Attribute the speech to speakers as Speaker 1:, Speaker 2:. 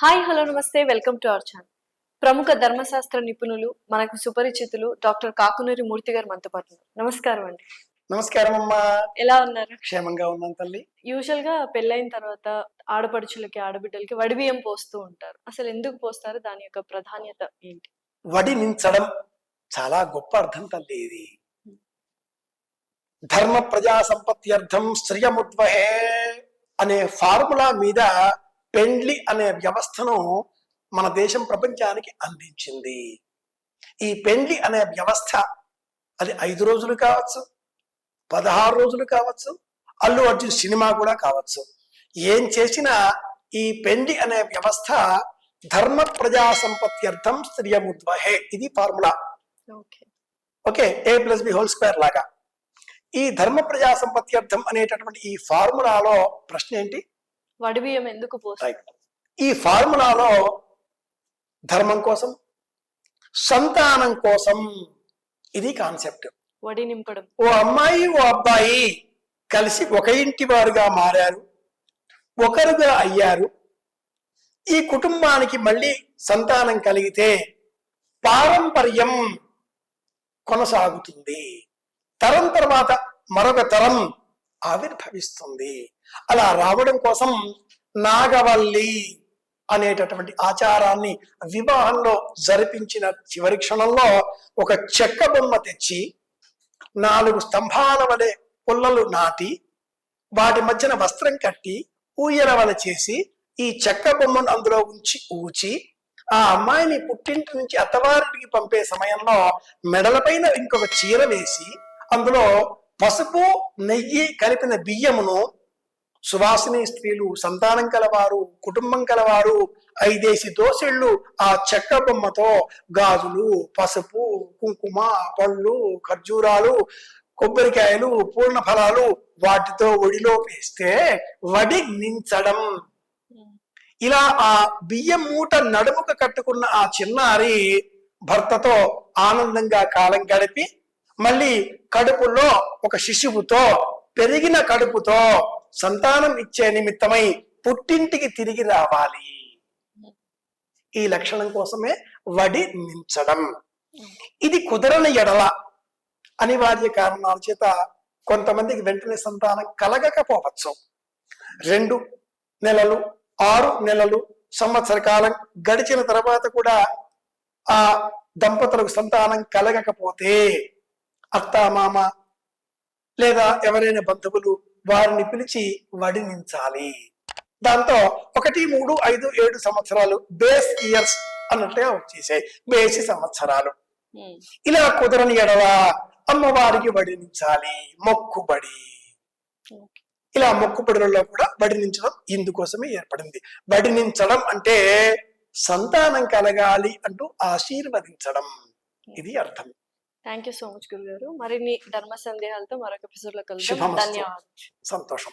Speaker 1: Hi hello నమస్తే welcome to our channel. ప్రముఖ ధర్మశాస్త్ర నిపుణులు మనకు సుపరిచితులు డాక్టర్ కాకునూరి మూర్తి గారు మనతో పాటు ఉన్నారు. నమస్కారం అండి.
Speaker 2: నమస్కారం అమ్మా.
Speaker 1: ఎలా ఉన్నారు?
Speaker 2: క్షేమంగా ఉన్నాను తల్లి.
Speaker 1: యూజువల్ గా పెళ్ళైన తర్వాత ఆడపడుచులకి ఆడబిడ్డలకి వడిబియ్యం పోస్తూ ఉంటారు. అసలు ఎందుకు పోస్తారు? దాని యొక్క ప్రాధాన్యత ఏంటి?
Speaker 2: వడినించడం చాలా గొప్ప అర్థం తల్లి. ఇది ధర్మ ప్రజా సంపత్త్యర్థం శ్రియముద్వహే అనే ఫార్ములా మీద పెండ్లి అనే వ్యవస్థను మన దేశం ప్రపంచానికి అందించింది. ఈ పెండ్లి అనే వ్యవస్థ అది 5 రోజులు కావచ్చు, 16 రోజులు కావచ్చు, అల్లు అర్జున్ సినిమా కూడా కావచ్చు. ఏం చేసినా ఈ పెండ్లి అనే వ్యవస్థ ధర్మ ప్రజా సంపత్త్యర్థం శ్రియముద్వహే, ఇది ఫార్ములా. ఓకే, A+B² లాగా ఈ ధర్మ ప్రజా సంపత్త్యర్థం అనేటటువంటి ఈ ఫార్ములాలో ప్రశ్న ఏంటి?
Speaker 1: వడిబియ్యం ఎందుకు పోస్తారు?
Speaker 2: ఈ ఫార్ములాలో ధర్మం కోసం, సంతానం కోసం, ఇది కాన్సెప్ట్.
Speaker 1: వడి నింపడం.
Speaker 2: ఓ అమ్మాయి ఓ అబ్బాయి కలిసి ఒక ఇంటి వారుగా మారారు, ఒకరుగా అయ్యారు. ఈ కుటుంబానికి మళ్ళీ సంతానం కలిగితే పారంపర్యం కొనసాగుతుంది. తరం తర్వాత మరొక తరం ఆవిర్భవిస్తుంది. అలా రావడం కోసం నాగవల్లి అనేటటువంటి ఆచారాన్ని వివాహంలో జరిపించిన చివరి క్షణంలో ఒక చెక్క బొమ్మ తెచ్చి 4 స్తంభాల వలె పుల్లలు నాటి వాటి మధ్యన వస్త్రం కట్టి ఊయల వల చేసి ఈ చెక్క బొమ్మను అందులో ఊచి ఆ అమ్మాయిని పుట్టింటి నుంచి అత్తవారికి పంపే సమయంలో మెడలపైన ఇంకొక చీర వేసి అందులో పసుపు నెయ్యి కలిపిన బియ్యమును సువాసిని స్త్రీలు, సంతానం కలవారు, కుటుంబం కలవారు 5 దోసెళ్ళు ఆ చెక్క బొమ్మతో గాజులు, పసుపు, కుంకుమ, పళ్ళు, ఖర్జూరాలు, కొబ్బరికాయలు, పూర్ణ ఫలాలు వాటితో ఒడిలో వేస్తే వడి నించడం. ఇలా ఆ బియ్యం మూట నడుముకు కట్టుకున్న ఆ చిన్నారి భర్తతో ఆనందంగా కాలం గడిపి మళ్ళీ కడుపులో ఒక శిశువుతో, పెరిగిన కడుపుతో సంతానం ఇచ్చే నిమిత్తమై పుట్టింటికి తిరిగి రావాలి. ఈ లక్షణం కోసమే వడి నించడం. ఇది కుదరని ఎడల అనివార్య కారణాల చేత కొంతమందికి వెంటనే సంతానం కలగకపోవచ్చు. 2 నెలలు, 6 నెలలు, సంవత్సర కాలం గడిచిన తర్వాత కూడా ఆ దంపతులకు సంతానం కలగకపోతే అత్త మామ లేదా ఎవరైనా బంధువులు వారిని పిలిచి వడినించాలి. దాంతో 1, 3, 5, 7 సంవత్సరాలు బేస్ ఇయర్స్ అన్నట్టుగా వచ్చేసాయి, బేసి సంవత్సరాలు. ఇలా కుదరని ఎడల అమ్మవారికి వడినించాలి, మొక్కుబడి. ఇలా మొక్కుబడులలో కూడా వడినించడం ఇందుకోసమే ఏర్పడింది. వడినించడం అంటే సంతానం కలగాలి అంటూ ఆశీర్వదించడం, ఇది అర్థం.
Speaker 1: థ్యాంక్ యూ సో మచ్ గురుగారు. మరిన్ని ధర్మ సందేహాలతో మరొక ఎపిసోడ్ లో కలుద్దాం. ధన్యవాదాలు.
Speaker 2: సంతోషం.